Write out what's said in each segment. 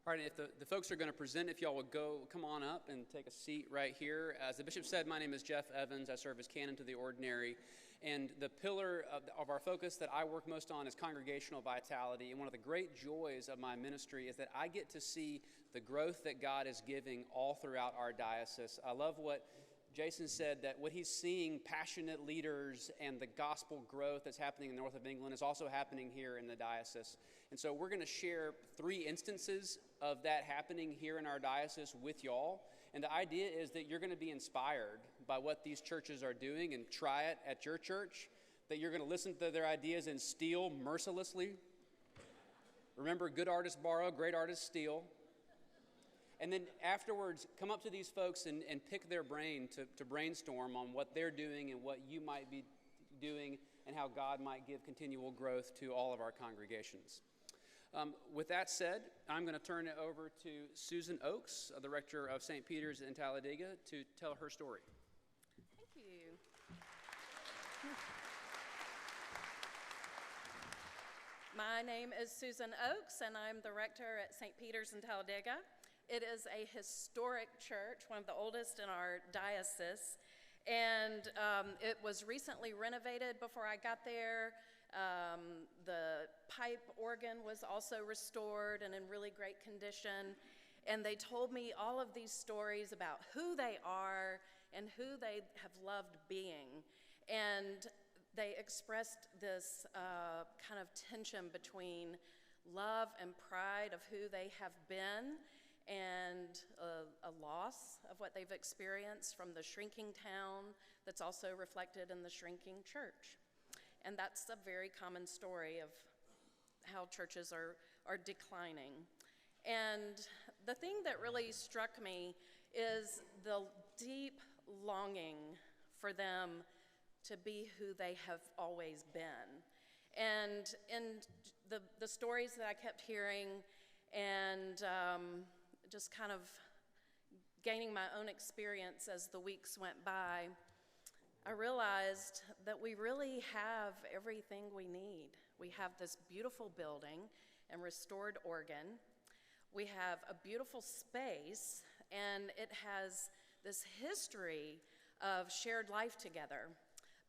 All right, if the folks are going to present, if y'all would come on up and take a seat right here. As the bishop said, my name is Jeff Evans. I serve as canon to the ordinary. And the pillar of our focus that I work most on is congregational vitality. And one of the great joys of my ministry is that I get to see the growth that God is giving all throughout our diocese. I love what Jason said, that what he's seeing, passionate leaders and the gospel growth that's happening in the north of England is also happening here in the diocese. And so we're going to share 3 instances of that happening here in our diocese with y'all. And the idea is that you're going to be inspired by what these churches are doing and try it at your church, that you're going to listen to their ideas and steal mercilessly. Remember, good artists borrow, great artists steal. And then afterwards, come up to these folks and pick their brain to brainstorm on what they're doing and what you might be doing and how God might give continual growth to all of our congregations. With that said, I'm going to turn it over to Susan Oakes, the rector of St. Peter's in Talladega, to tell her story. Thank you. My name is Susan Oakes, and I'm the rector at St. Peter's in Talladega. It is a historic church, one of the oldest in our diocese, and it was recently renovated before I got there. The pipe organ was also restored and in really great condition, and they told me all of these stories about who they are and who they have loved being, and they expressed this kind of tension between love and pride of who they have been and a loss of what they've experienced from the shrinking town that's also reflected in the shrinking church. And that's a very common story of how churches are declining. And the thing that really struck me is the deep longing for them to be who they have always been. And in the stories that I kept hearing and just kind of gaining my own experience as the weeks went by, I realized that we really have everything we need. We have this beautiful building and restored organ. We have a beautiful space, and it has this history of shared life together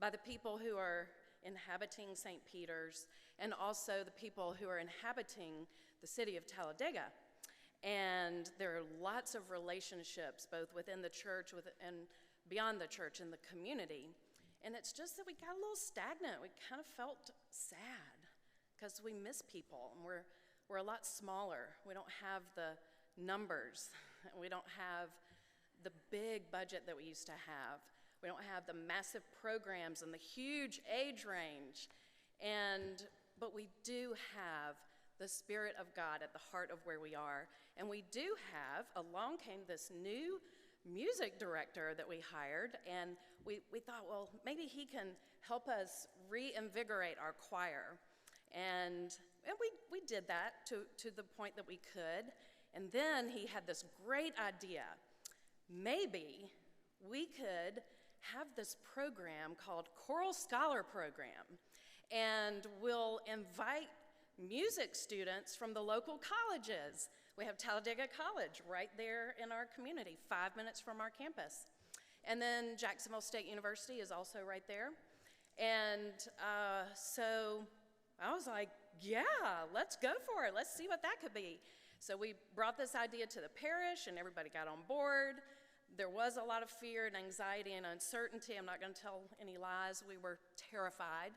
by the people who are inhabiting St. Peter's and also the people who are inhabiting the city of Talladega. And there are lots of relationships, both within the church and beyond the church in the community. And it's just that we got a little stagnant. We kind of felt sad because we miss people, and we're a lot smaller. We don't have the numbers. We don't have the big budget that we used to have. We don't have the massive programs and the huge age range. But we do have the Spirit of God at the heart of where we are. And we do have, along came this new music director that we hired, and we thought, well, maybe he can help us reinvigorate our choir. And we did that to the point that we could. And then he had this great idea. Maybe we could have this program called Choral Scholar Program, and we'll invite music students from the local colleges. We have Talladega College right there in our community, 5 minutes from our campus. And then Jacksonville State University is also right there. And so I was like, yeah, let's go for it. Let's see what that could be. So we brought this idea to the parish, and everybody got on board. There was a lot of fear and anxiety and uncertainty. I'm not going to tell any lies. We were terrified.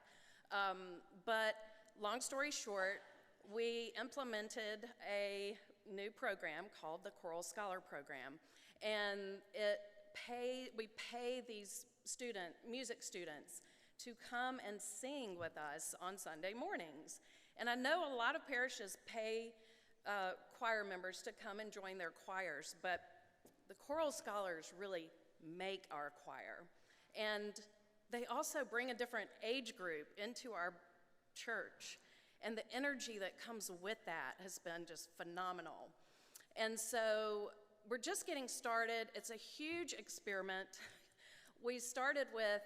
But long story short, we implemented a new program called the Choral Scholar Program, and we pay these music students to come and sing with us on Sunday mornings. And I know a lot of parishes pay choir members to come and join their choirs, but the choral scholars really make our choir. And they also bring a different age group into our church, and the energy that comes with that has been just phenomenal. And so we're just getting started. It's a huge experiment. We started with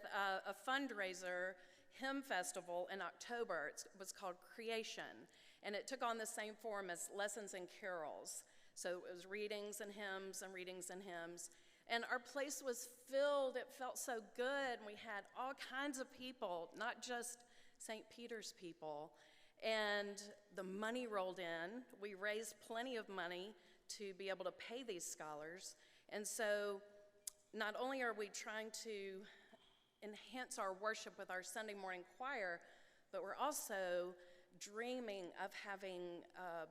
a fundraiser hymn festival in October. It was called Creation, and it took on the same form as Lessons and Carols. So it was readings and hymns and readings and hymns. And our place was filled. It felt so good. We had all kinds of people, not just St. Peter's people. And the money rolled in. We raised plenty of money to be able to pay these scholars. And so not only are we trying to enhance our worship with our Sunday morning choir, but we're also dreaming of having a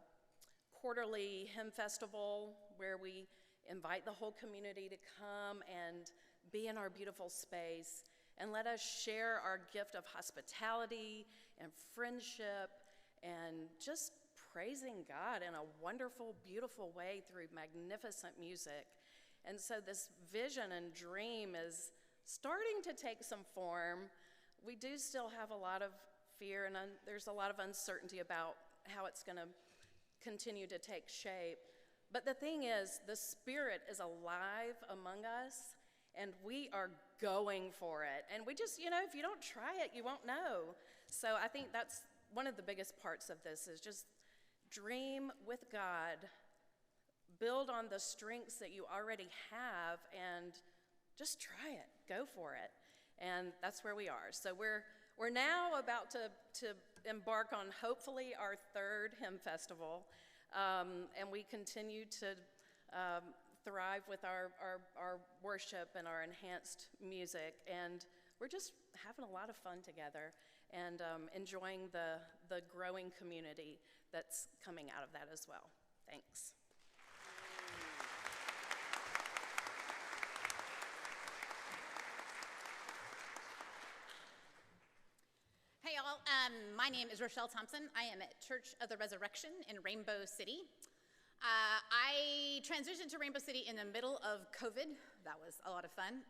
quarterly hymn festival where we invite the whole community to come and be in our beautiful space and let us share our gift of hospitality and friendship and just praising God in a wonderful, beautiful way through magnificent music. And so this vision and dream is starting to take some form. We do still have a lot of fear, and there's a lot of uncertainty about how it's going to continue to take shape. But the thing is, the Spirit is alive among us, and we are going for it. And we just, if you don't try it, you won't know. So I think that's one of the biggest parts of this is just dream with God, build on the strengths that you already have, and just try it, go for it. And that's where we are. So we're now about to embark on hopefully our third hymn festival. And we continue to thrive with our worship and our enhanced music. And we're just having a lot of fun together and enjoying the growing community that's coming out of that as well. Thanks. Hey y'all, my name is Rochelle Thompson. I am at Church of the Resurrection in Rainbow City. I transitioned to Rainbow City in the middle of COVID. That was a lot of fun.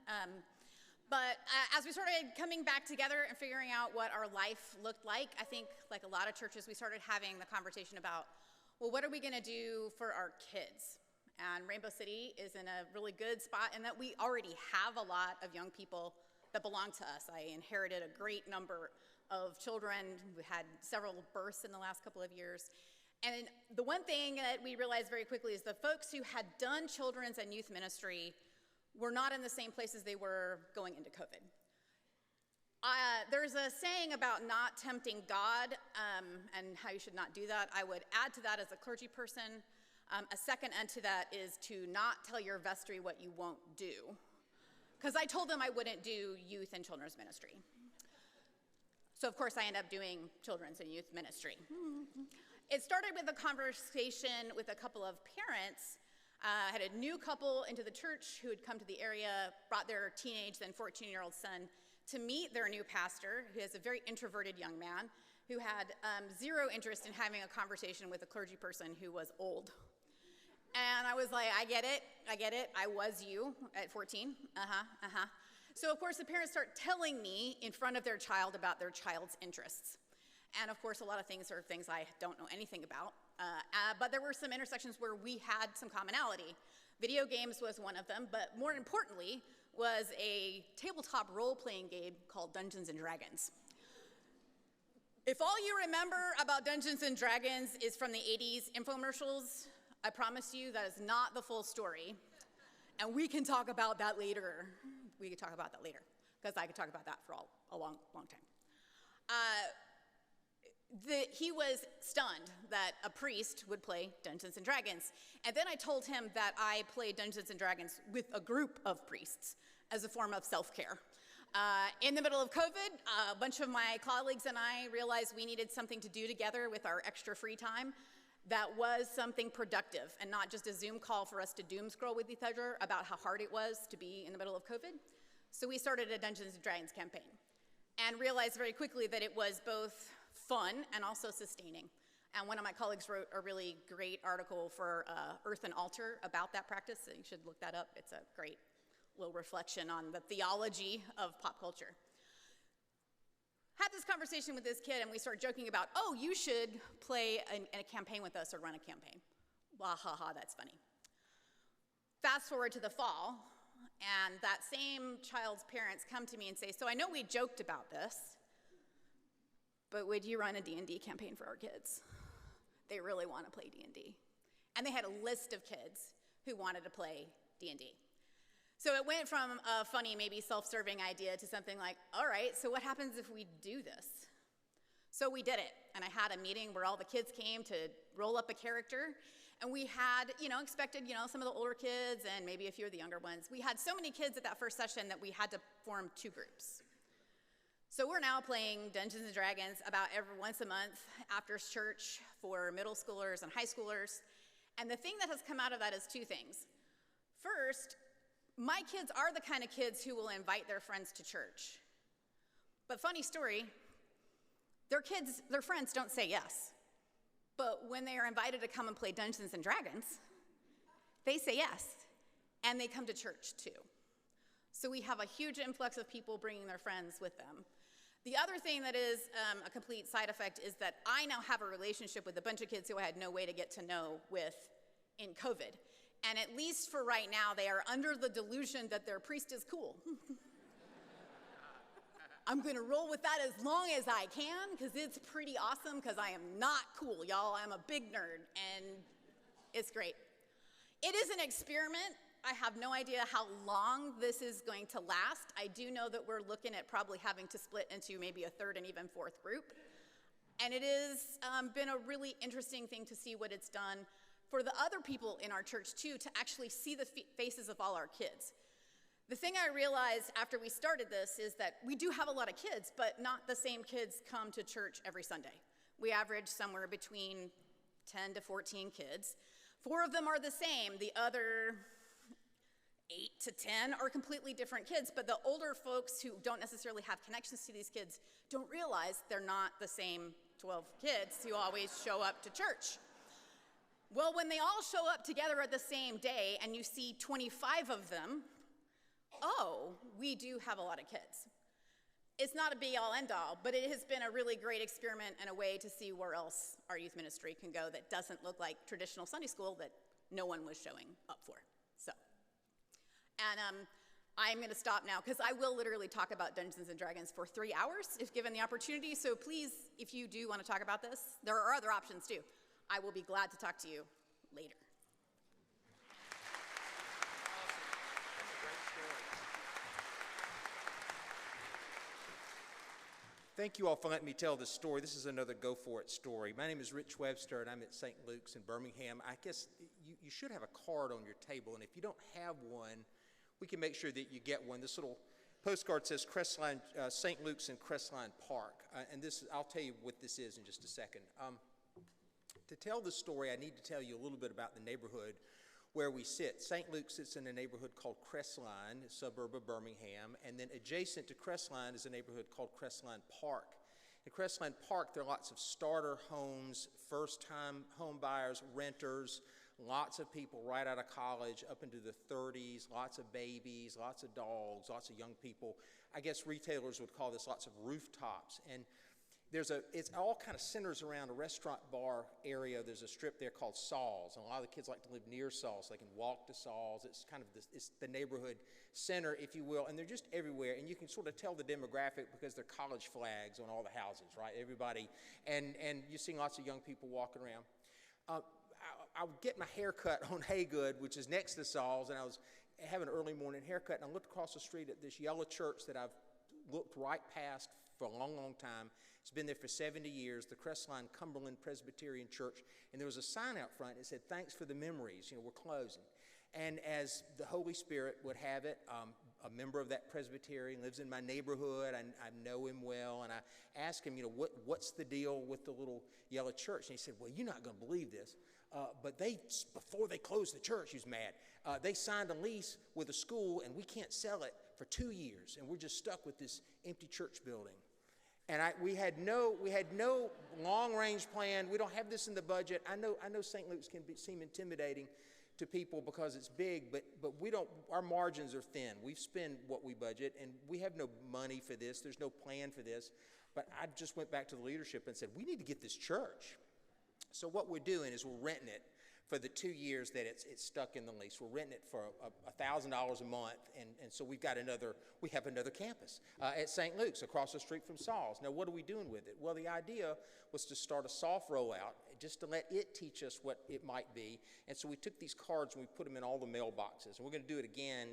But as we started coming back together and figuring out what our life looked like, I think like a lot of churches, we started having the conversation about, well, what are we gonna do for our kids? And Rainbow City is in a really good spot in that we already have a lot of young people that belong to us. I inherited a great number of children. We had several births in the last couple of years. And the one thing that we realized very quickly is the folks who had done children's and youth ministry were not in the same places they were going into COVID. There's a saying about not tempting God and how you should not do that. I would add to that as a clergy person. A second end to that is to not tell your vestry what you won't do. Because I told them I wouldn't do youth and children's ministry. So of course I ended up doing children's and youth ministry. It started with a conversation with a couple of parents. I had a new couple into the church who had come to the area, brought their teenage, then 14-year-old son to meet their new pastor, who is a very introverted young man, who had zero interest in having a conversation with a clergy person who was old. And I was like, I get it, I was you at 14, So of course the parents start telling me in front of their child about their child's interests. And of course a lot of things are things I don't know anything about, but there were some intersections where we had some commonality. Video games was one of them, but more importantly was a tabletop role-playing game called Dungeons and Dragons. If all you remember about Dungeons and Dragons is from the 80s infomercials, I promise you that is not the full story. And we can talk about that later. We can talk about that later, because I could talk about that for a long, long time. He was stunned that a priest would play Dungeons and Dragons. And then I told him that I played Dungeons and Dragons with a group of priests as a form of self-care. In the middle of COVID, a bunch of my colleagues and I realized we needed something to do together with our extra free time that was something productive and not just a Zoom call for us to doom scroll with each other about how hard it was to be in the middle of COVID. So we started a Dungeons and Dragons campaign and realized very quickly that it was both fun and also sustaining. And one of my colleagues wrote a really great article for Earth and Altar about that practice, so you should look that up. It's a great little reflection on the theology of pop culture. Had this conversation with this kid and we started joking about, oh, you should play in a campaign with us or run a campaign. Wah ha ha, that's funny. Fast forward to the fall, and that same child's parents come to me and say, so I know we joked about this, but would you run a D&D campaign for our kids? They really want to play D&D. and they had a list of kids who wanted to play D&D. So it went from a funny, maybe self-serving idea to something like, all right, so what happens if we do this? So we did it, and I had a meeting where all the kids came to roll up a character, and we had, expected, some of the older kids and maybe a few of the younger ones. We had so many kids at that first session that we had to form 2 groups. So we're now playing Dungeons & Dragons about once a month after church for middle schoolers and high schoolers. And the thing that has come out of that is 2 things. First, my kids are the kind of kids who will invite their friends to church. But funny story, their friends don't say yes. But when they are invited to come and play Dungeons & Dragons, they say yes, and they come to church too. So we have a huge influx of people bringing their friends with them. The other thing that is a complete side effect is that I now have a relationship with a bunch of kids who I had no way to get to know with in COVID. And at least for right now, they are under the delusion that their priest is cool. I'm gonna roll with that as long as I can, because it's pretty awesome, because I am not cool, y'all. I'm a big nerd, and it's great. It is an experiment. I have no idea how long this is going to last. I do know that we're looking at probably having to split into maybe a 3rd and even 4th group. And it has been a really interesting thing to see what it's done for the other people in our church too, to actually see the faces of all our kids. The thing I realized after we started this is that we do have a lot of kids, but not the same kids come to church every Sunday. We average somewhere between 10 to 14 kids. 4 of them are the same. The other 8 to 10 are completely different kids, but the older folks who don't necessarily have connections to these kids don't realize they're not the same 12 kids who always show up to church. Well, when they all show up together at the same day and you see 25 of them, oh, we do have a lot of kids. It's not a be-all, end-all, but it has been a really great experiment and a way to see where else our youth ministry can go that doesn't look like traditional Sunday school that no one was showing up for. So, and I'm going to stop now because I will literally talk about Dungeons & Dragons for 3 hours if given the opportunity. So please, if you do want to talk about this, there are other options too. I will be glad to talk to you later. Thank you all for letting me tell this story. This is another Go For It story. My name is Rich Webster, and I'm at St. Luke's in Birmingham. I guess you should have a card on your table, and if you don't have one, we can make sure that you get one. This little postcard says Crestline, St. Luke's in Crestline Park, and I'll tell you what this is in just a second. To tell this story, I need to tell you a little bit about the neighborhood where we sit. St. Luke sits in a neighborhood called Crestline, a suburb of Birmingham, and then adjacent to Crestline is a neighborhood called Crestline Park. In Crestline Park, there are lots of starter homes, first-time home buyers, renters, lots of people right out of college up into the 30s, lots of babies, lots of dogs, lots of young people. I guess retailers would call this lots of rooftops. And it all kind of centers around a restaurant bar area. There's a strip there called Saul's, and a lot of the kids like to live near Saul's. They can walk to Saul's. It's kind of it's the neighborhood center, if you will, and they're just everywhere. And you can sort of tell the demographic because they're college flags on all the houses, right? Everybody, and you're seeing lots of young people walking around. I would get my hair cut on Haygood, which is next to Saul's, and I was having an early morning haircut, and I looked across the street at this yellow church that I've looked right past for a long, long time. It's been there for 70 years, the Crestline Cumberland Presbyterian Church, and there was a sign out front that said, "Thanks for the memories, we're closing." And as the Holy Spirit would have it, a member of that Presbyterian lives in my neighborhood. I know him well, and I asked him, what's the deal with the little yellow church? And he said, well, you're not going to believe this, but before they closed the church, he was mad, they signed a lease with a school, and we can't sell it for 2 years, and we're just stuck with this empty church building. And we had no long-range plan. We don't have this in the budget. I know St. Luke's can seem intimidating to people because it's big, but we don't. Our margins are thin. We've spent what we budget, and we have no money for this. There's no plan for this. But I just went back to the leadership and said, we need to get this church. So what we're doing is we're renting it for the 2 years that it's stuck in the lease. We're renting it for $1,000 a month, and so we have another campus at St. Luke's across the street from Saul's. Now, what are we doing with it? Well, the idea was to start a soft rollout, just to let it teach us what it might be. And so we took these cards and we put them in all the mailboxes. And we're going to do it again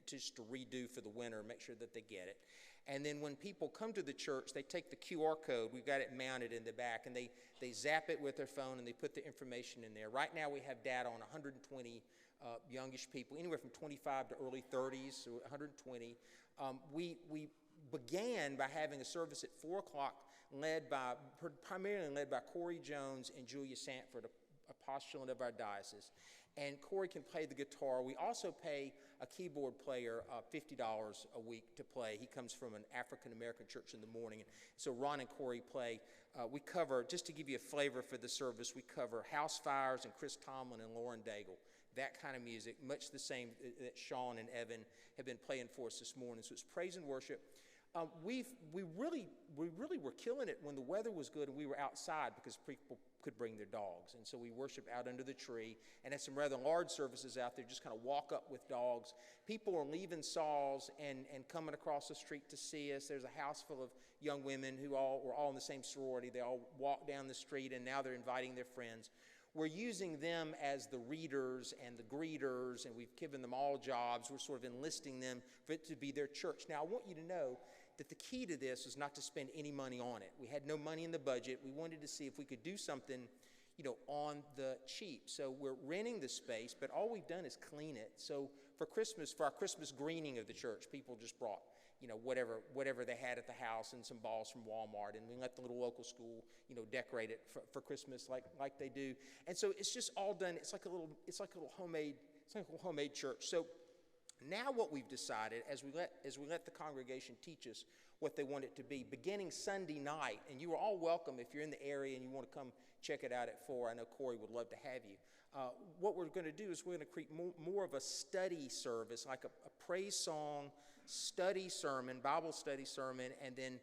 just to redo for the winter, make sure that they get it. And then when people come to the church, they take the QR code. We've got it mounted in the back, and they zap it with their phone, and they put the information in there. Right now we have data on 120 youngish people, anywhere from 25 to early 30s, so 120. We began by having a service at 4 o'clock primarily led by Corey Jones and Julia Sanford, a postulant of our diocese. And Corey can play the guitar. We also pay a keyboard player $50 a week to play. He comes from an African-American church in the morning. So Ron and Corey play. We cover, just to give you a flavor for the service, we cover House Fires and Chris Tomlin and Lauren Daigle. That kind of music, much the same that Sean and Evan have been playing for us this morning. So it's praise and worship. We really were killing it when the weather was good and we were outside because people could bring their dogs. And so we worship out under the tree and had some rather large services out there, just kind of walk up with dogs. People are leaving Saul's and coming across the street to see us. There's a house full of young women who were all in the same sorority. They all walked down the street and now they're inviting their friends. We're using them as the readers and the greeters, and we've given them all jobs. We're sort of enlisting them for it to be their church. Now, I want you to know that the key to this was not to spend any money on it. We had no money in the budget. We wanted to see if we could do something, on the cheap. So we're renting the space, but all we've done is clean it. So for our Christmas greening of the church, people just brought, whatever they had at the house and some balls from Walmart, and we let the little local school, decorate it for Christmas like they do. And so it's just all done. It's like a little homemade church. So now what we've decided, as we let the congregation teach us what they want it to be, beginning Sunday night, and you are all welcome if you're in the area and you want to come check it out at 4. I know Corey would love to have you. What we're going to do is we're going to create more of a study service, like a praise song, study sermon, Bible study sermon, and then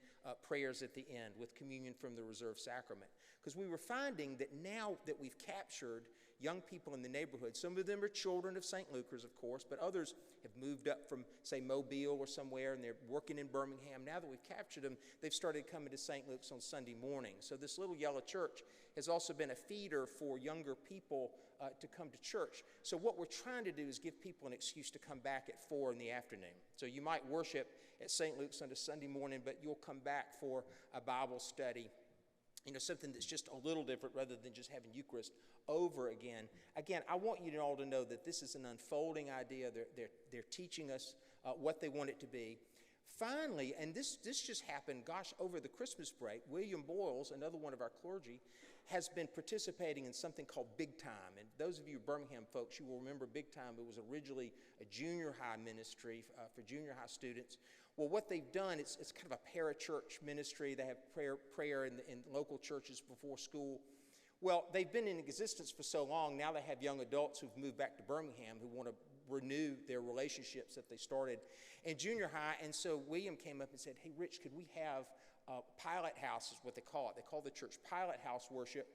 prayers at the end with communion from the reserved sacrament. Because we were finding that now that we've captured young people in the neighborhood, some of them are children of St. Luke's, of course, but others have moved up from, say, Mobile or somewhere, and they're working in Birmingham. Now that we've captured them, they've started coming to St. Luke's on Sunday morning. So this little yellow church has also been a feeder for younger people to come to church. So what we're trying to do is give people an excuse to come back at 4 in the afternoon. So you might worship at St. Luke's on a Sunday morning, but you'll come back for a Bible study, something that's just a little different rather than just having Eucharist over again. Again, I want you all to know that this is an unfolding idea. They're teaching us what they want it to be. Finally, and this just happened, over the Christmas break, William Boyles, another one of our clergy, has been participating in something called Big Time. And those of you Birmingham folks, you will remember Big Time. It was originally a junior high ministry for junior high students. Well, what they've done, it's kind of a parachurch ministry. They have prayer in local churches before school. Well, they've been in existence for so long, now they have young adults who've moved back to Birmingham who want to renew their relationships that they started in junior high. And so William came up and said, hey, Rich, could we have pilot house is what they call it. They call the church pilot house worship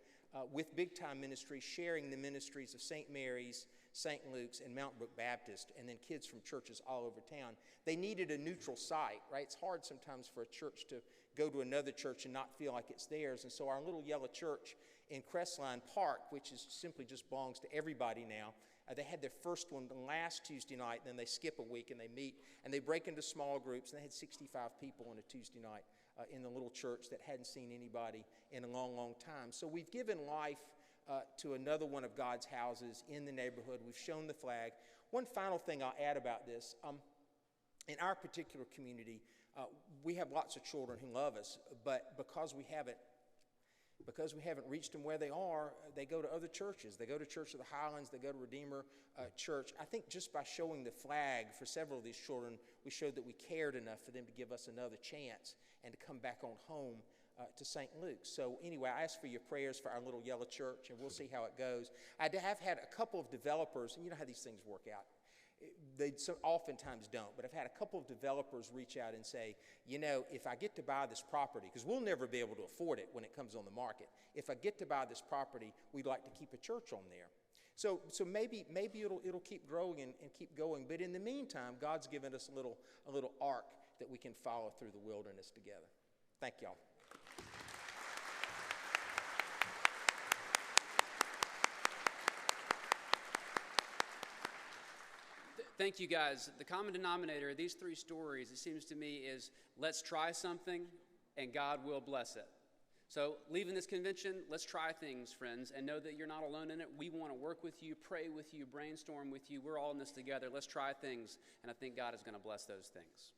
with Big Time Ministry, sharing the ministries of St. Mary's, St. Luke's, and Mount Brook Baptist, and then kids from churches all over town. They needed a neutral site, right? It's hard sometimes for a church to go to another church and not feel like it's theirs. And so our little yellow church in Crestline Park, which is simply just belongs to everybody now, they had their first one last Tuesday night, and then they skip a week and they meet, and they break into small groups, and they had 65 people on a Tuesday night in the little church that hadn't seen anybody in a long, long time. So we've given life to another one of God's houses in the neighborhood. We've shown the flag. One final thing I'll add about this. In our particular community, we have lots of children who love us, but because we haven't reached them where they are, they go to other churches. They go to Church of the Highlands. They go to Redeemer Church. I think just by showing the flag for several of these children, we showed that we cared enough for them to give us another chance and to come back on home to St. Luke's. So anyway, I ask for your prayers for our little yellow church, and we'll see how it goes. I have had a couple of developers, and you know how these things work out. They oftentimes don't, but I've had a couple of developers reach out and say, if I get to buy this property, because we'll never be able to afford it when it comes on the market, if I get to buy this property, we'd like to keep a church on there. So maybe it'll keep growing and keep going. But in the meantime, God's given us a little ark that we can follow through the wilderness together. Thank y'all. Thank you, guys. The common denominator of these three stories, it seems to me, is let's try something and God will bless it. So leaving this convention, let's try things, friends, and know that you're not alone in it. We want to work with you, pray with you, brainstorm with you. We're all in this together. Let's try things, and I think God is going to bless those things.